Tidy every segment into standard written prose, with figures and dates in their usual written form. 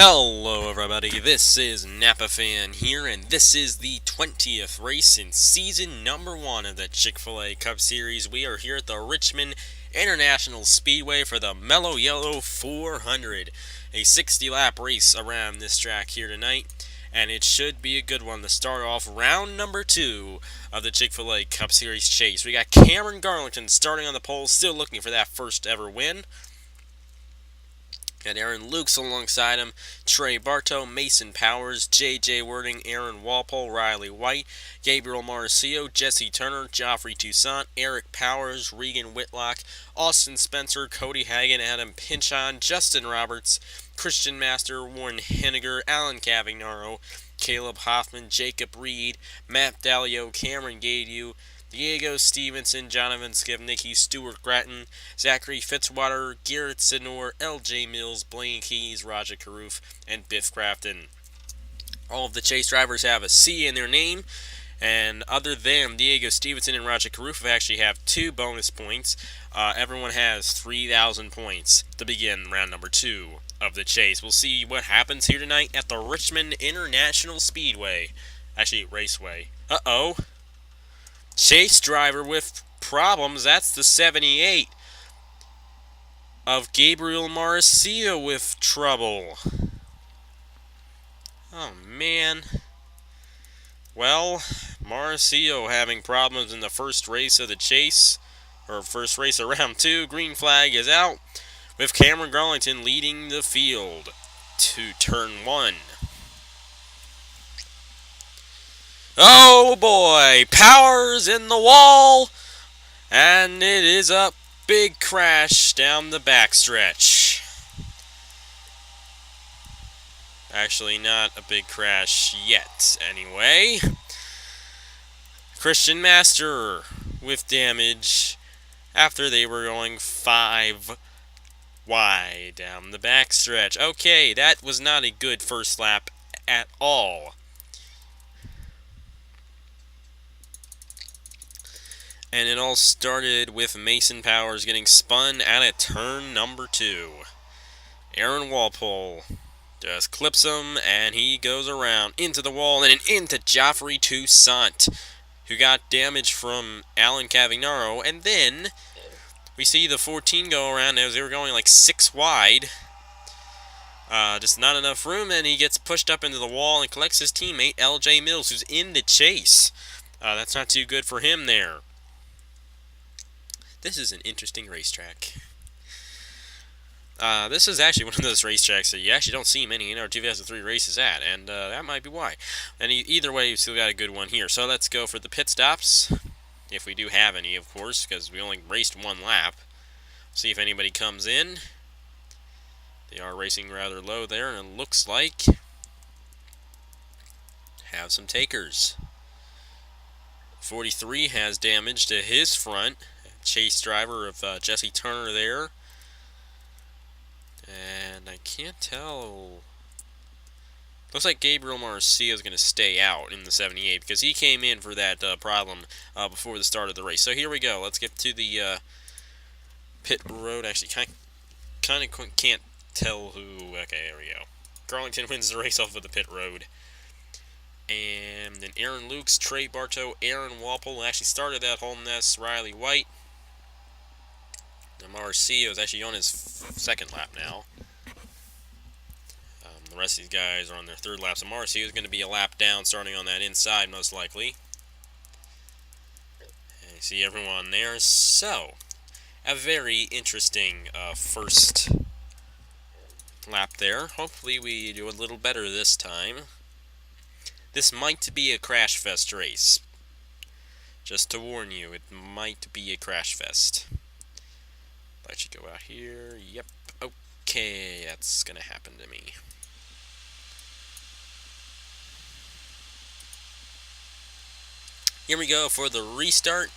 Hello everybody, this is NapaFan here, and this is the 20th race in season number 1 of the Chick-fil-A Cup Series. We are here at the Richmond International Speedway for the Mello Yello 400, a 60-lap race around this track here tonight, and it should be a good one to start off round number 2 of the Chick-fil-A Cup Series chase. We got Cameron Garlington starting on the pole, still looking for that first ever win. Got Aaron Lukes alongside him, Trey Bartow, Mason Powers, J.J. Wording, Aaron Walpole, Riley White, Gabriel Marcio, Jesse Turner, Joffrey Toussaint, Eric Powers, Regan Whitlock, Austin Spencer, Cody Hagan, Adam Pinchon, Justin Roberts, Christian Master, Warren Henniger, Alan Cavagnaro, Caleb Hoffman, Jacob Reed, Matt Dalio, Cameron Gaidu, Diego Stevenson, Jonathan Skivnicki, Stuart Gratton, Zachary Fitzwater, Garrett Sidnor, L.J. Mills, Blaine Keys, Raja Karoof, and Biff Crafton. All of the chase drivers have a C in their name, and other than Diego Stevenson and Raja Karoof actually have 2 bonus points. Everyone has 3,000 points to begin round number 2 of the chase. We'll see what happens here tonight at the Richmond International Speedway. Actually, Raceway. Uh-oh. Chase driver with problems. That's the 78 of Gabriel Marcio with trouble. Oh, man. Well, Marcio having problems in the first race of the chase, or first race of round 2. Green flag is out, with Cameron Garlington leading the field to turn 1. Oh boy, Powers in the wall, and it is a big crash down the backstretch. Actually, not a big crash yet, anyway. Christian Master with damage after they were going 5 wide down the backstretch. Okay, that was not a good first lap at all. And it all started with Mason Powers getting spun out at turn number 2. Aaron Walpole just clips him, and he goes around into the wall and into Joffrey Toussaint, who got damage from Alan Cavagnaro. And then we see the 14 go around as they were going like 6 wide. Just not enough room, and he gets pushed up into the wall and collects his teammate, L.J. Mills, who's in the chase. That's not too good for him there. This is an interesting racetrack. This is actually one of those racetracks that you actually don't see many in our 2003 races at, and that might be why. And either way, you've still got a good one here. So let's go for the pit stops, if we do have any, of course, because we only raced 1 lap. See if anybody comes in. They are racing rather low there, and it looks like have some takers. 43 has damage to his front. Chase driver of Jesse Turner there. And I can't tell. Looks like Gabriel Marcio is going to stay out in the 78 because he came in for that problem before the start of the race. So here we go. Let's get to the pit road. Actually, kind of can't tell who. Okay, there we go. Garlington wins the race off of the pit road. And then Aaron Lukes, Trey Bartow, Aaron Walpole actually started that whole mess. Riley White. Marcio is actually on his 2nd lap now. The rest of these guys are on their 3rd lap, so Marcio is going to be a lap down, starting on that inside most likely. And you see everyone there. So, a very interesting first lap there. Hopefully we do a little better this time. This might be a crash fest race. Just to warn you, it might be a crash fest. I should go out here. Yep. Okay, that's gonna happen to me. Here we go for the restart.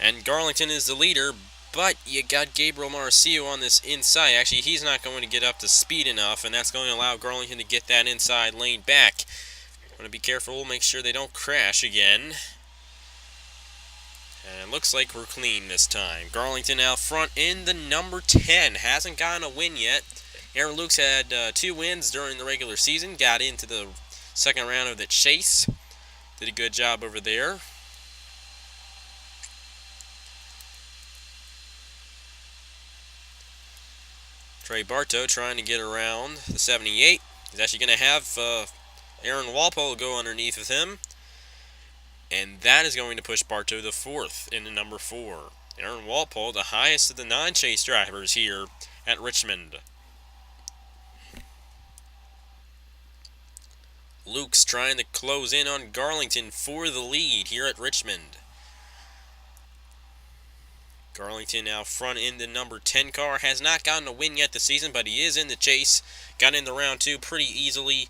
And Garlington is the leader, but you got Gabriel Marcio on this inside. Actually, he's not going to get up to speed enough, and that's going to allow Garlington to get that inside lane back. Want to be careful, make sure they don't crash again. And it looks like we're clean this time. Garlington out front in the number 10. Hasn't gotten a win yet. Aaron Lukes had 2 wins during the regular season, got into the second round of the chase. Did a good job over there. Trey Bartow trying to get around the 78. He's actually going to have Aaron Walpole go underneath with him. And that is going to push Bartow to 4th in the number 4. Aaron Walpole, the highest of the non-chase drivers here at Richmond. Luke's trying to close in on Garlington for the lead here at Richmond. Garlington out front in the number 10 car. Has not gotten a win yet this season, but he is in the chase. Got into round 2 pretty easily.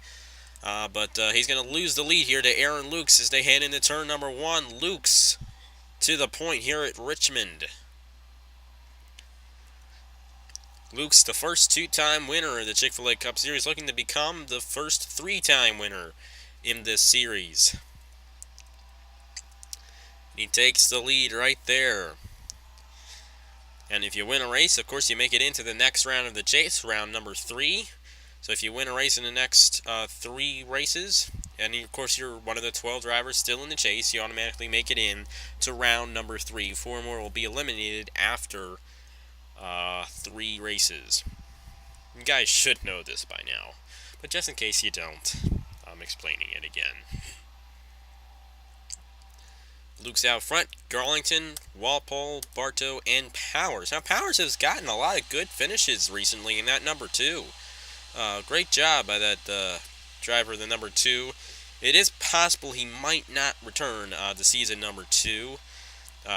But he's going to lose the lead here to Aaron Lukes as they head into turn number 1. Lukes to the point here at Richmond. Lukes, the first 2-time winner of the Chick-fil-A Cup Series, looking to become the first 3-time winner in this series. He takes the lead right there. And if you win a race, of course, you make it into the next round of the chase, round number 3. So if you win a race in the next 3 races, and of course you're one of the 12 drivers still in the chase, you automatically make it in to round number 3. 4 more will be eliminated after 3 races. You guys should know this by now, but just in case you don't, I'm explaining it again. Luke's out front, Garlington, Walpole, Bartow, and Powers. Now, Powers has gotten a lot of good finishes recently in that number 2. Great job by that driver, the number 2. It is possible he might not return to season number 2,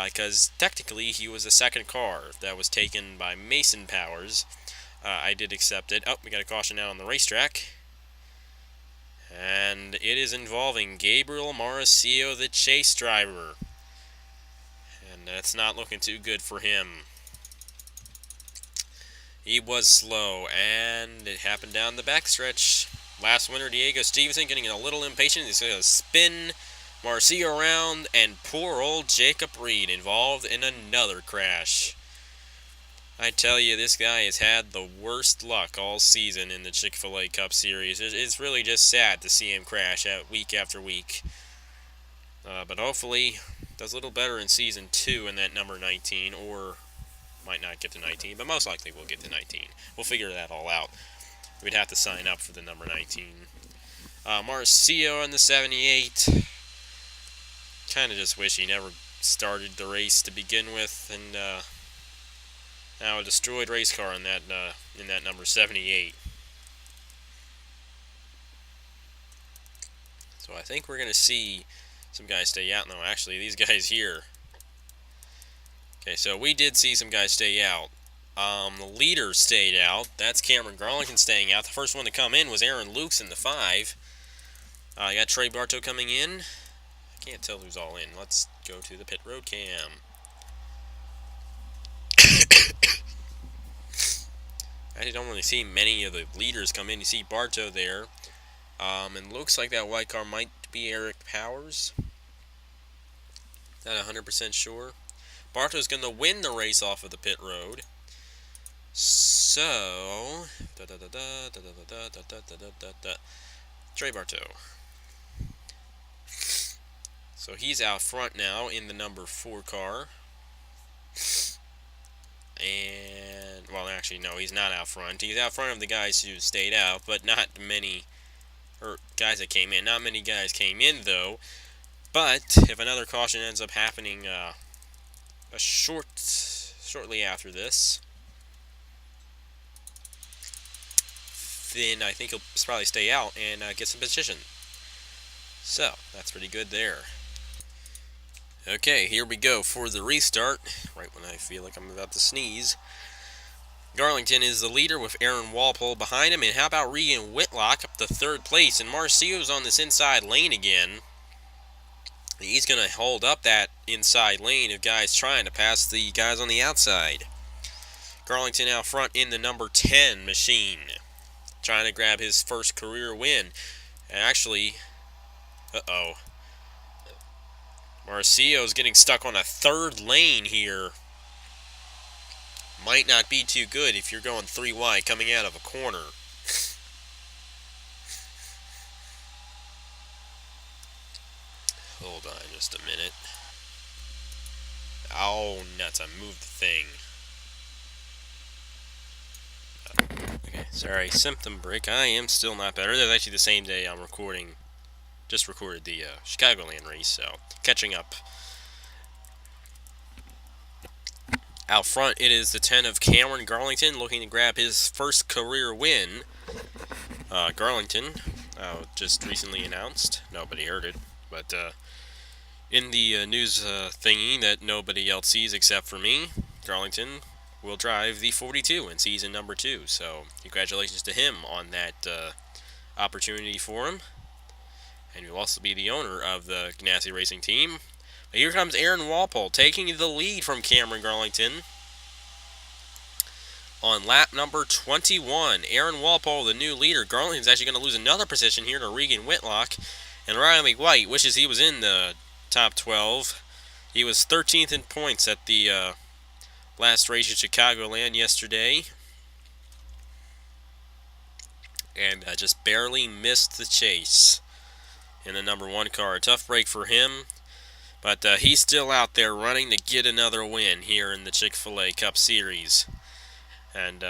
because technically he was the second car that was taken by Mason Powers. I did accept it. Oh, we got a caution now on the racetrack. And it is involving Gabriel Mauricio, the chase driver. And that's not looking too good for him. He was slow, and it happened down the backstretch. Last winner, Diego Stevenson, getting a little impatient. He's going to spin Mauricio around, and poor old Jacob Reed involved in another crash. I tell you, this guy has had the worst luck all season in the Chick-fil-A Cup Series. It's really just sad to see him crash out week after week. But hopefully, does a little better in Season 2 in that number 19, or might not get to 19, but most likely we'll get to 19. We'll figure that all out. We'd have to sign up for the number 19. Mauricio in the 78. Kind of just wish he never started the race to begin with, and now a destroyed race car in that number 78. So I think we're going to see some guys stay out. No, actually, these guys here. Okay, so we did see some guys stay out. The leader stayed out. That's Cameron Garlington staying out. The first one to come in was Aaron Lukes in the 5. I got Trey Bartow coming in. I can't tell who's all in. Let's go to the pit road cam. I don't really see many of the leaders come in. You see Bartow there. And looks like that white car might be Eric Powers. Not 100% sure. Bartow's going to win the race off of the pit road. So, Trey Bartow. So he's out front now in the number 4 car. And, well, actually, no, he's not out front. He's out front of the guys who stayed out, but not many, or guys that came in. Not many guys came in, though. But if another caution ends up happening shortly after this, then I think he'll probably stay out and get some position. So, that's pretty good there. Okay, here we go for the restart, right when I feel like I'm about to sneeze. Garlington is the leader with Aaron Walpole behind him, and how about Regan Whitlock up to 3rd place, and Mauricio's on this inside lane again. He's going to hold up that inside lane of guys trying to pass the guys on the outside. Garlington out front in the number 10 machine, trying to grab his first career win. And actually, Mauricio's getting stuck on a 3rd lane here. might not be too good if you're going 3 wide coming out of a corner. Hold on just a minute. Oh, nuts, I moved the thing. Okay, sorry, symptom break. I am still not better. That's actually the same day I'm recording. Just recorded the Chicagoland race, so catching up. Out front, it is the 10 of Cameron Garlington looking to grab his first career win. Garlington, just recently announced. Nobody heard it, but in the news thingy that nobody else sees except for me, Garlington will drive the 42 in season number 2. So congratulations to him on that opportunity for him. And he'll also be the owner of the Ganassi Racing team. But here comes Aaron Walpole taking the lead from Cameron Garlington on lap number 21. Aaron Walpole, the new leader. Garlington's actually going to lose another position here to Regan Whitlock. And Riley White wishes he was in the top 12. He was 13th in points at the last race at Chicagoland yesterday. And just barely missed the chase in the number 1 car. A tough break for him. But he's still out there running to get another win here in the Chick-fil-A Cup Series. And,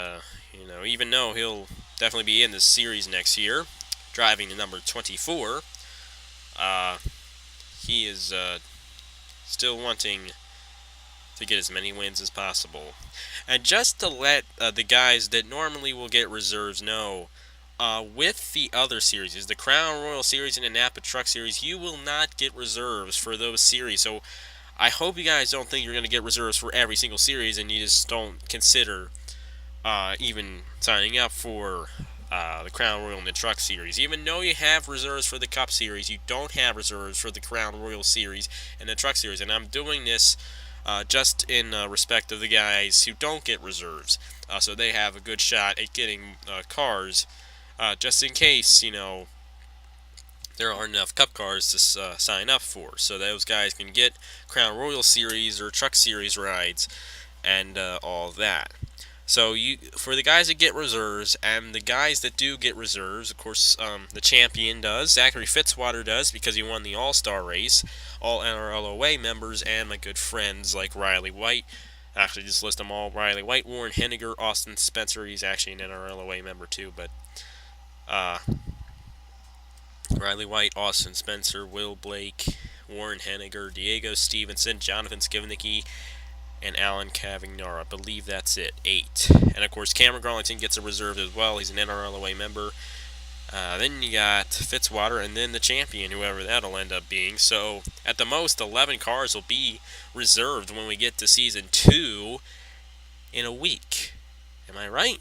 even though he'll definitely be in this series next year, driving the number 24, he is still wanting to get as many wins as possible. And just to let the guys that normally will get reserves know, with the other series, the Crown Royal Series and the Napa Truck Series, you will not get reserves for those series. So I hope you guys don't think you're going to get reserves for every single series and you just don't consider even signing up for the Crown Royal and the Truck Series. Even though you have reserves for the Cup Series, you don't have reserves for the Crown Royal Series and the Truck Series. And I'm doing this just in respect of the guys who don't get reserves, so they have a good shot at getting cars, just in case, there aren't enough Cup cars to sign up for. So those guys can get Crown Royal Series or Truck Series rides and all that. So for the guys that get reserves, and the guys that do get reserves, of course, the champion does. Zachary Fitzwater does, because he won the All-Star race. All NRLOA members and my good friends like Riley White. Actually, just list them all. Riley White, Warren Henniger, Austin Spencer. He's actually an NRLOA member too, but Riley White, Austin Spencer, Will Blake, Warren Henniger, Diego Stevenson, Jonathan Skivnicki, and Alan Cavagnara. I believe that's it. 8. And of course, Cameron Garlington gets a reserve as well. He's an NRLOA member. Then you got Fitzwater, and then the champion, whoever that'll end up being. So at the most, 11 cars will be reserved when we get to season 2 in a week. Am I right?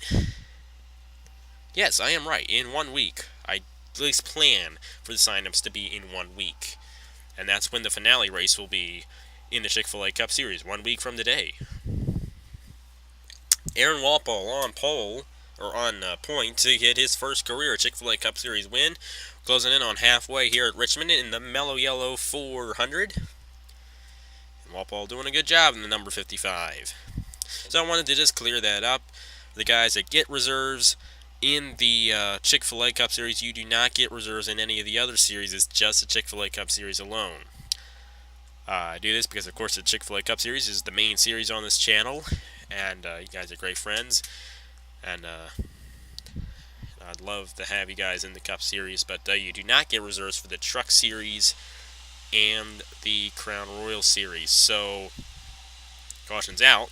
Yes, I am right. In 1 week. I at least plan for the signups to be in 1 week. And that's when the finale race will be in the Chick-fil-A Cup Series, 1 week from today. Aaron Walpole on point to get his first career Chick-fil-A Cup Series win. Closing in on halfway here at Richmond in the Mello Yello 400. And Walpole doing a good job in the number 55. So I wanted to just clear that up. The guys that get reserves in the Chick-fil-A Cup Series, you do not get reserves in any of the other series. It's just the Chick-fil-A Cup Series alone. I do this because, of course, the Chick-fil-A Cup Series is the main series on this channel, and you guys are great friends, and I'd love to have you guys in the Cup Series, but you do not get reserves for the Truck Series and the Crown Royal Series, so caution's out.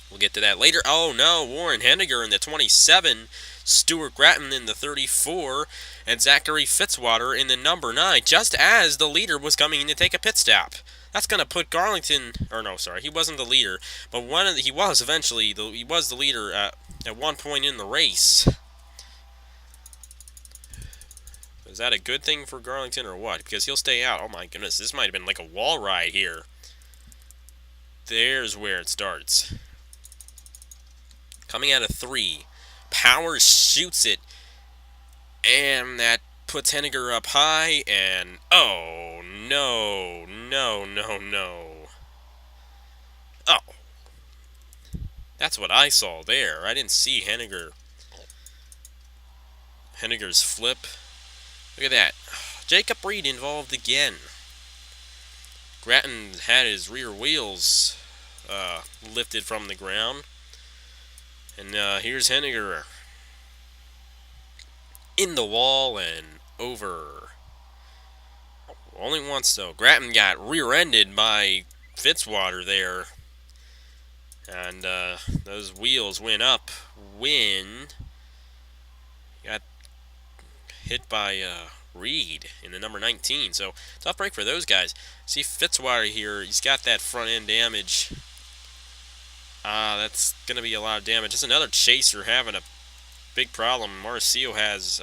We'll get to that later. Oh no, Warren Henniger in the 27, Stuart Grattan in the 34, and Zachary Fitzwater in the number 9, just as the leader was coming in to take a pit stop. That's going to put Garlington, or no, sorry, he wasn't the leader, but he was eventually, he was the leader at one point in the race. Is that a good thing for Garlington or what? Because he'll stay out. Oh my goodness, this might have been like a wall ride here. There's where it starts. Coming out of 3, Powers shoots it, and that puts Henniger up high, and oh, no. Oh. That's what I saw there. I didn't see Henniger's flip. Look at that. Jacob Reed involved again. Grattan had his rear wheels lifted from the ground. And here's Henniger. In the wall and over. Only once, though. Grattan got rear-ended by Fitzwater there. And those wheels went up when got hit by Reed in the number 19. So, tough break for those guys. See Fitzwater here. He's got that front-end damage. That's going to be a lot of damage. Just another chaser having a big problem. Marcio has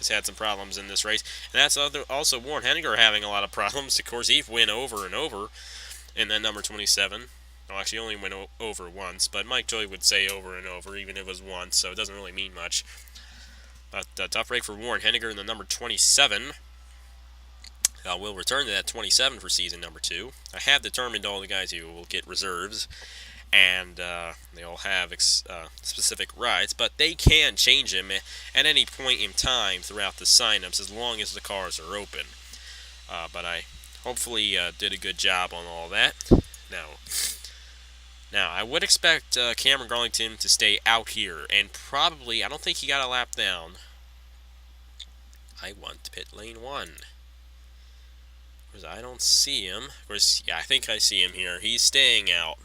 had some problems in this race. And that's also Warren Henniger having a lot of problems. Of course, he went over and over in that number 27. Well, actually, only went over once. But Mike Joy would say over and over, even if it was once. So it doesn't really mean much. But tough break for Warren Henniger in the number 27. We'll return to that 27 for season number 2. I have determined all the guys who will get reserves. And they all have specific rides, but they can change them at any point in time throughout the signups as long as the cars are open. But I hopefully did a good job on all that. Now I would expect Cameron Garlington to stay out here, and probably, I don't think he got a lap down. I want pit lane 1. Because I don't see him. Of course, yeah, I think I see him here. He's staying out.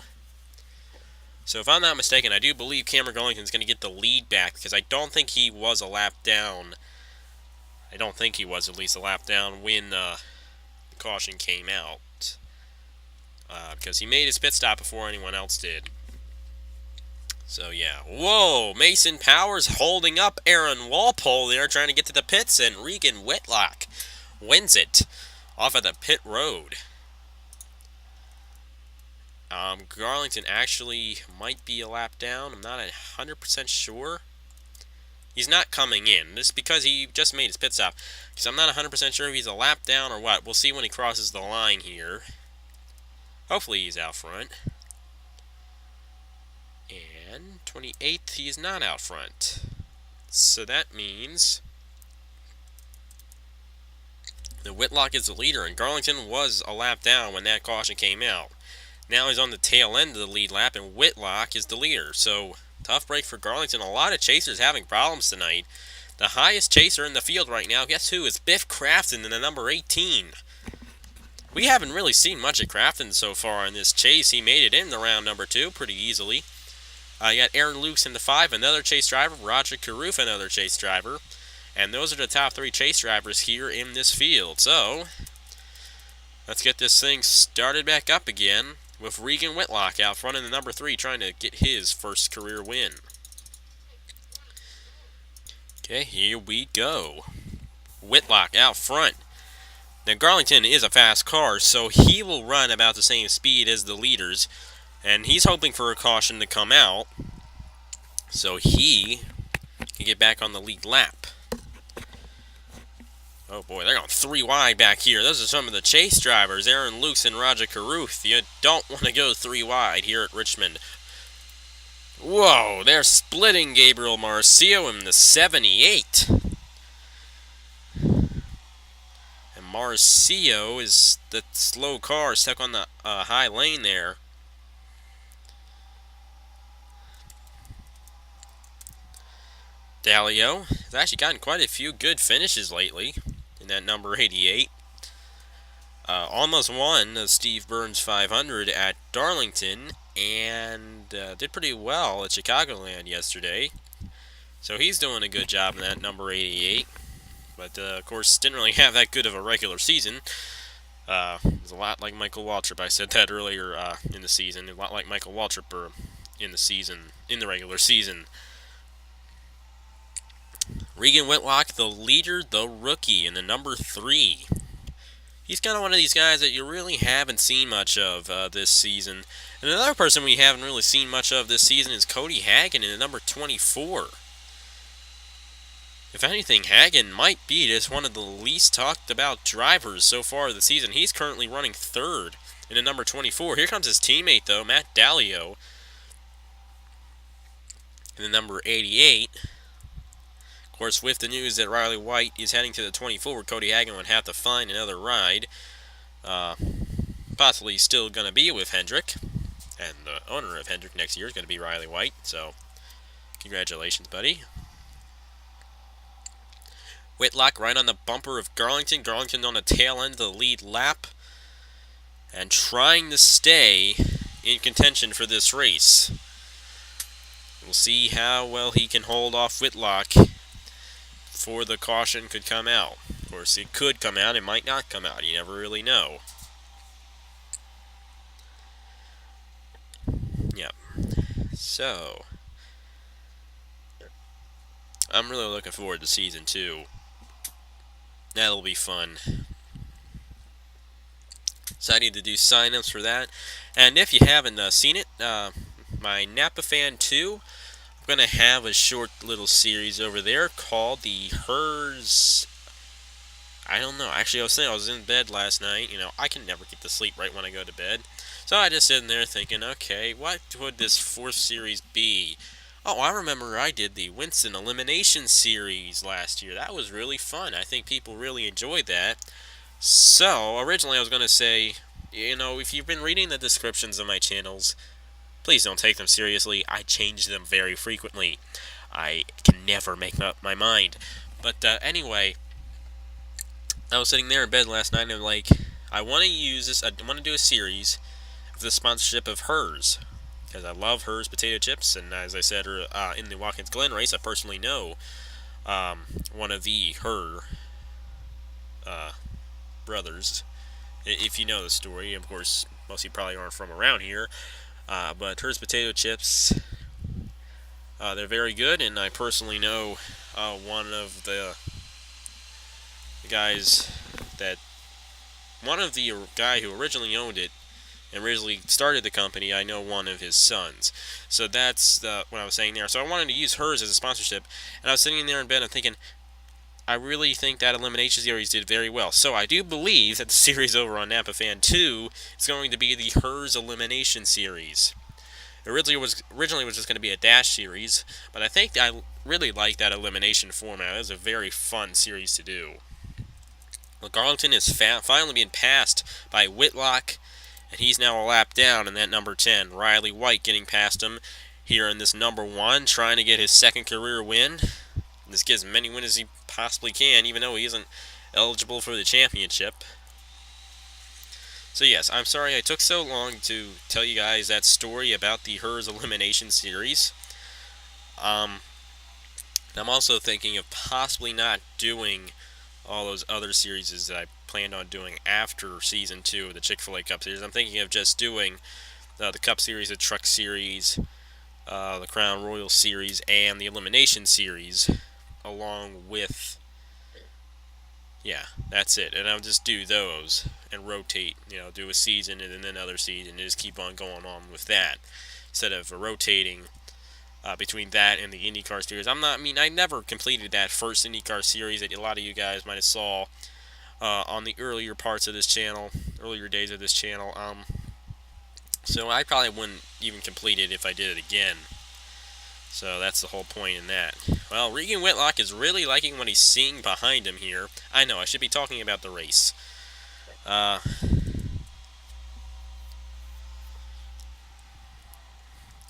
So if I'm not mistaken, I do believe Cameron Garlington's going to get the lead back, because I don't think he was a lap down. I don't think he was at least a lap down when the caution came out. Because he made his pit stop before anyone else did. So yeah. Whoa! Mason Powers holding up Aaron Walpole there, trying to get to the pits, and Regan Whitlock wins it off of the pit road. Garlington actually might be a lap down. I'm not 100% sure. He's not coming in. This is because he just made his pit stop. Because I'm not 100% sure if he's a lap down or what. We'll see when he crosses the line here. Hopefully he's out front. And 28th, he is not out front. So that means that Whitlock is the leader, and Garlington was a lap down when that caution came out. Now he's on the tail end of the lead lap, and Whitlock is the leader. So, tough break for Garlington. A lot of chasers having problems tonight. The highest chaser in the field right now, guess who? It's Biff Crafton in the number 18. We haven't really seen much of Crafton so far in this chase. He made it in the round number 2 pretty easily. You got Aaron Lukes in the 5, another chase driver. Roger Carruth, another chase driver. And those are the top 3 chase drivers here in this field. So, let's get this thing started back up again, with Regan Whitlock out front in the number 3 trying to get his first career win. Okay, here we go. Whitlock out front. Now, Garlington is a fast car, so he will run about the same speed as the leaders. And he's hoping for a caution to come out, so he can get back on the lead lap. Oh boy, they're going 3 wide back here. Those are some of the chase drivers, Aaron Lukes and Roger Carruth. You don't want to go 3 wide here at Richmond. Whoa, they're splitting Gabriel Marcio in the 78. And Marcio is the slow car stuck on the high lane there. Dalio has actually gotten quite a few good finishes lately in that number 88. Almost won the Steve Burns 500 at Darlington and did pretty well at Chicagoland yesterday. So he's doing a good job in that number 88. But, of course, didn't really have that good of a regular season. It's a lot like Michael Waltrip. I said that earlier in the season. A lot like Michael Waltrip in the regular season. Regan Whitlock, the leader, the rookie, in the number 3. He's kind of one of these guys that you really haven't seen much of this season. And another person we haven't really seen much of this season is Cody Hagen in the number 24. If anything, Hagen might be just one of the least talked about drivers so far this season. He's currently running 3rd in the number 24. Here comes his teammate, though, Matt Dalio. And the number 88, of course, with the news that Riley White is heading to the 24, Cody Hagan would have to find another ride. Possibly still going to be with Hendrick, and the owner of Hendrick next year is going to be Riley White, so congratulations, buddy. Whitlock right on the bumper of Garlington. Garlington on the tail end of the lead lap, and trying to stay in contention for this race. We'll see how well he can hold off Whitlock before the caution could come out. Of course, it could come out, it might not come out, you never really know. Yep. So, I'm really looking forward to Season 2. That'll be fun. So I need to do sign-ups for that. And if you haven't seen it, my Napa Fan 2, I'm going to have a short little series over there called the Hers... I don't know. Actually, I was in bed last night. You know, I can never get to sleep right when I go to bed. So I just sitting there thinking, okay, what would this 4th series be? Oh, I remember I did the Winston Elimination Series last year. That was really fun. I think people really enjoyed that. So, originally I was going to say, you know, if you've been reading the descriptions of my channels, please don't take them seriously. I change them very frequently. I can never make up my mind. But anyway, I was sitting there in bed last night and I'm like, I want to use this, I want to do a series of the sponsorship of Hers. Because I love Hers potato chips, and as I said in the Watkins Glen race, I personally know one of the Her brothers. If you know the story, of course, most of you probably aren't from around here, but Hers potato chips, they're very good, and I personally know one of the guys guy who originally owned it, and originally started the company. I know one of his sons. So that's what I was saying there. So I wanted to use Hers as a sponsorship, and I was sitting there in bed and thinking, I really think that Elimination Series did very well. So I do believe that the series over on Napa Fan 2 is going to be the Hers Elimination Series. Originally it was just going to be a Dash series, but I think I really like that elimination format. It was a very fun series to do. Well, Garlington is finally being passed by Whitlock, and he's now a lap down in that number 10. Riley White getting past him here in this number 1, trying to get his 2nd career win. This gives as many wins as he possibly can, even though he isn't eligible for the championship. So yes, I'm sorry I took so long to tell you guys that story about the Hers Elimination Series. I'm also thinking of possibly not doing all those other series that I planned on doing after Season 2 of the Chick-fil-A Cup Series. I'm thinking of just doing the Cup Series, the Truck Series, the Crown Royal Series, and the Elimination Series, along with... yeah, that's it. And I'll just do those and rotate, you know, do a season and then another season and just keep on going on with that, instead of rotating between that and the IndyCar series. I never completed that first IndyCar series that a lot of you guys might have saw on the earlier parts of this channel, earlier days of this channel. So I probably wouldn't even complete it if I did it again. So that's the whole point in that. Well, Regan Whitlock is really liking what he's seeing behind him here. I know, I should be talking about the race.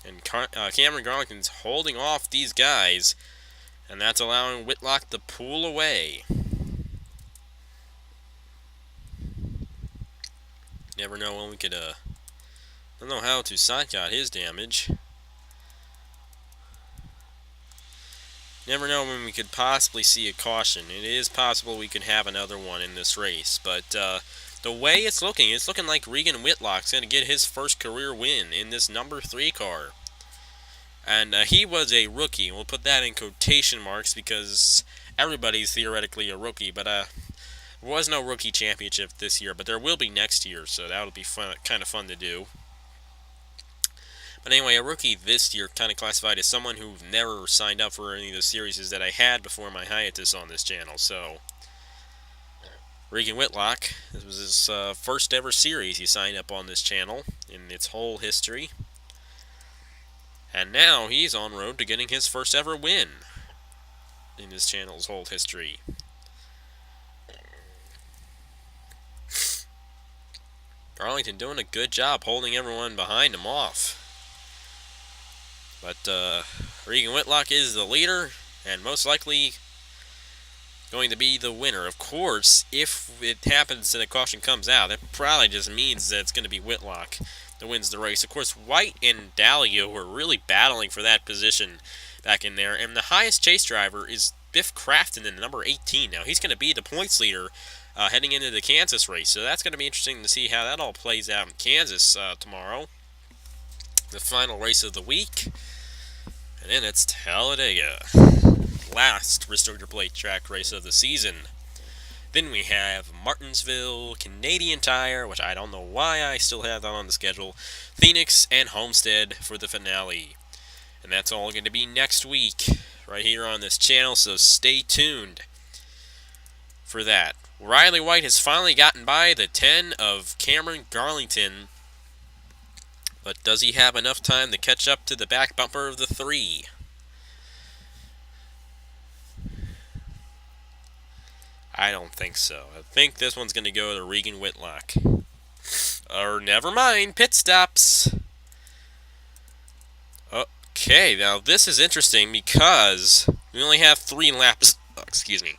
And Cameron Garlington's holding off these guys, and that's allowing Whitlock to pull away. Never know when we could, I don't know how Toussaint got his damage. Never know when we could possibly see a caution. It is possible we could have another one in this race, but the way it's looking like Regan Whitlock's going to get his first career win in this number 3 car. And he was a rookie. We'll put that in quotation marks because everybody's theoretically a rookie, but there was no rookie championship this year, but there will be next year, so that'll be fun, kind of fun to do. But anyway, a rookie this year kind of classified as someone who never signed up for any of the series that I had before my hiatus on this channel. So, Regan Whitlock, this was his first ever series he signed up on this channel in its whole history. And And now he's on road to getting his first ever win in his channel's whole history. Garlington doing a good job holding everyone behind him off. But Regan Whitlock is the leader, and most likely going to be the winner. Of course, if it happens that a caution comes out, that probably just means that it's going to be Whitlock that wins the race. Of course, White and Dallio were really battling for that position back in there, and the highest chase driver is Biff Crafton in number 18. Now, he's going to be the points leader heading into the Kansas race, so that's going to be interesting to see how that all plays out in Kansas tomorrow. The final race of the week, and then it's Talladega. Last Restored Your Plate track race of the season. Then we have Martinsville, Canadian Tire, which I don't know why I still have that on the schedule, Phoenix, and Homestead for the finale. And that's all going to be next week, right here on this channel, so stay tuned for that. Riley White has finally gotten by the 10 of Cameron Garlington, but does he have enough time to catch up to the back bumper of the 3? I don't think so. I think this one's going to go to Regan Whitlock. Or never mind, pit stops. Okay, now this is interesting because we only have 3 laps. Excuse me.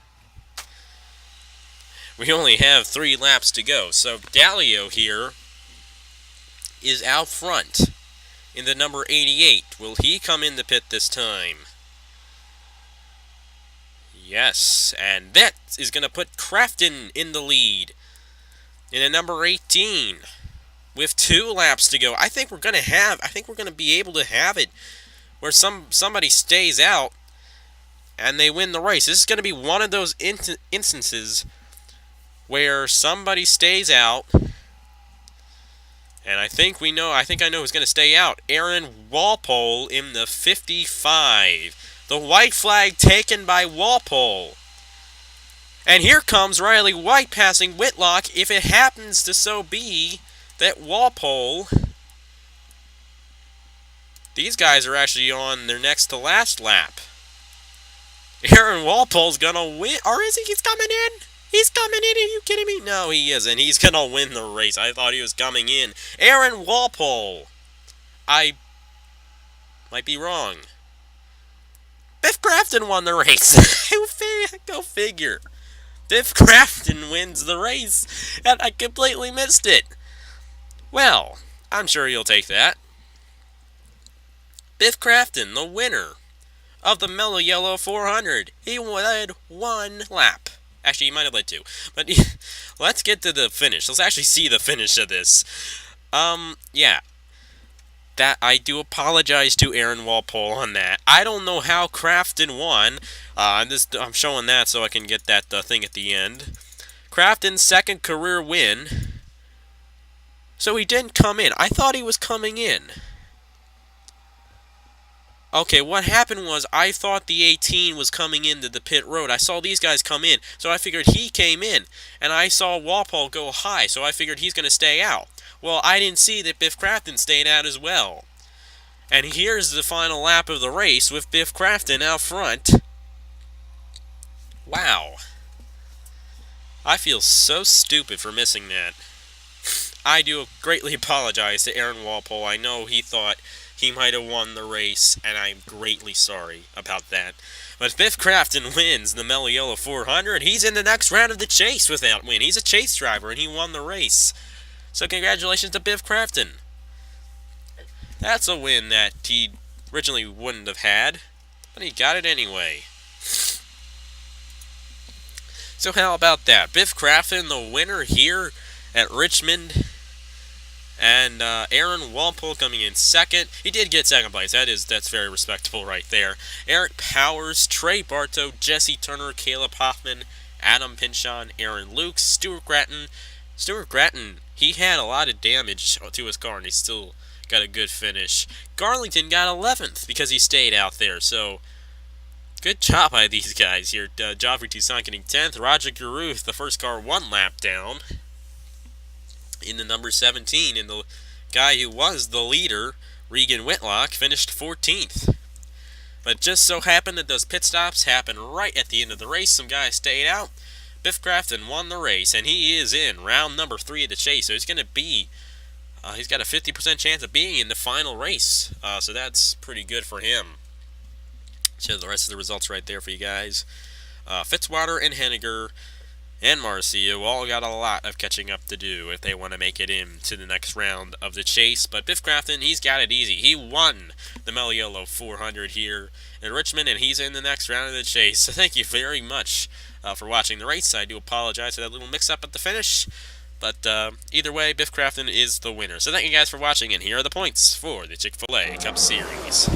We only have 3 laps to go. So Dallio here is out front in the number 88. Will he come in the pit this time? Yes, and that is going to put Crafton in the lead in a number 18 with 2 laps to go. I think we're going to be able to have it where somebody stays out and they win the race. This is going to be one of those instances where somebody stays out, and I think I know who's going to stay out. Aaron Walpole in the 55. The white flag taken by Walpole. And here comes Riley White passing Whitlock if it happens to so be that Walpole... These guys are actually on their next to last lap. Aaron Walpole's gonna win. Or is he? He's coming in? He's coming in. Are you kidding me? No, he isn't. He's gonna win the race. I thought he was coming in. Aaron Walpole. I might be wrong. Biff Crafton won the race. Go figure. Biff Crafton wins the race, and I completely missed it. Well, I'm sure you'll take that. Biff Crafton, the winner of the Mello Yello 400. He led 1 lap. Actually, he might have led 2. But let's get to the finish. Let's actually see the finish of this. Yeah. That I do apologize to Aaron Walpole on that. I don't know how Crafton won. I'm showing that so I can get that thing at the end. Crafton's 2nd career win. So he didn't come in. I thought he was coming in. Okay, what happened was I thought the 18 was coming into the pit road. I saw these guys come in, so I figured he came in. And I saw Walpole go high, so I figured he's going to stay out. Well, I didn't see that Biff Crafton stayed out as well. And here's the final lap of the race with Biff Crafton out front. Wow. I feel so stupid for missing that. I do greatly apologize to Aaron Walpole. I know he thought he might have won the race, and I'm greatly sorry about that. But Biff Crafton wins the Mello Yello 400. He's in the next round of the chase with that win. He's a chase driver, and he won the race. So congratulations to Biff Crafton. That's a win that he originally wouldn't have had, but he got it anyway. So how about that? Biff Crafton, the winner here at Richmond, and Aaron Walpole coming in 2nd. He did get 2nd place. That's very respectable right there. Eric Powers, Trey Bartow, Jesse Turner, Caleb Hoffman, Adam Pinchon, Aaron Lukes, Stuart Gratton. Stuart Gratton, he had a lot of damage to his car, and he still got a good finish. Garlington got 11th because he stayed out there, so good job by these guys here. Joffrey Toussaint getting 10th. Roger Garuth, the first car 1 lap down in the number 17, and the guy who was the leader Regan Whitlock finished 14th. But just so happened that those pit stops happened right at the end of the race. Some guys stayed out. Biff Crafton won the race, and he is in round number 3 of the chase. So he's going to be, he's got a 50% chance of being in the final race. So that's pretty good for him. So the rest of the results right there for you guys. Fitzwater and Henniger and Marcio all got a lot of catching up to do if they want to make it into the next round of the chase. But Biff Crafton, he's got it easy. He won the Mello 400 here in Richmond, and he's in the next round of the chase. So thank you very much for watching the race. I do apologize for that little mix-up at the finish. But either way, Biff Crafton is the winner. So thank you guys for watching, and here are the points for the Chick-fil-A Cup Series.